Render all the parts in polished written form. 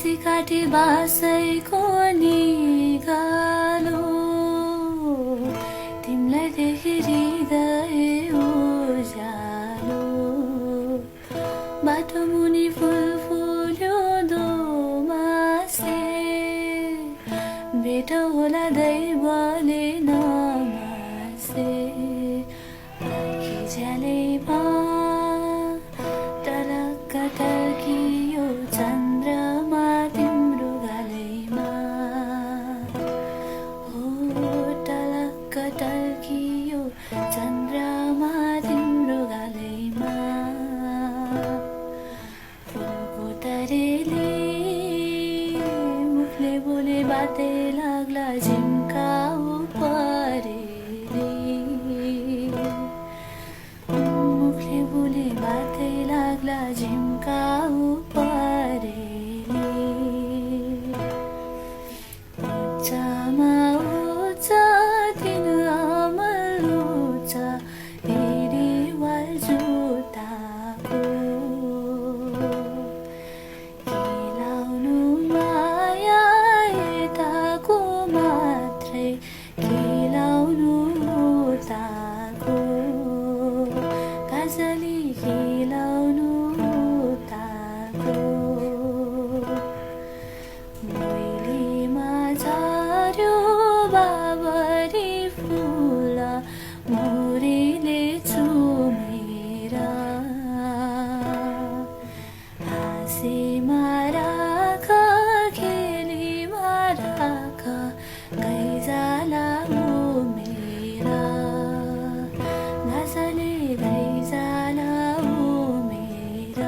हाँसी काटे बासैको निगालो तिमीलाई देखे हृदय उज्यालो बाटो मुनि फुल फुल्यो दोमासे भेट होला दैवले नमासे आँखी झ्यालेमा टरक्क टर्कियो चन्द्रमा तिम्रो गालैमा हो टरक्क टर्कियो चन्द्रमा तिम्रो गालैमा फुलको तरेले मुखले बोले बातै लाग्ला झिम्काउ परेले मुखले बोले बातै लाग्ला झिम्काउ परेले उच्चमा उच्च दिन अमल उच्च फेरि वाल जुत्ताको खेलाउनु माया यताको मात्रै खेलाउनु उताको गाजली खेलाउनु उताको मैलीमा झर्यो बाबरी फुल मोरीले चुमेर हाँसीमा राख खेलीमा राख गैजाला उमेर घाँसले गैजाला उमेर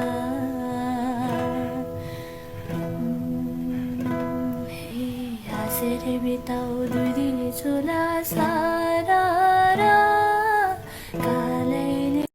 हे हाँसेर बिताउ दुई दिन छोला सारा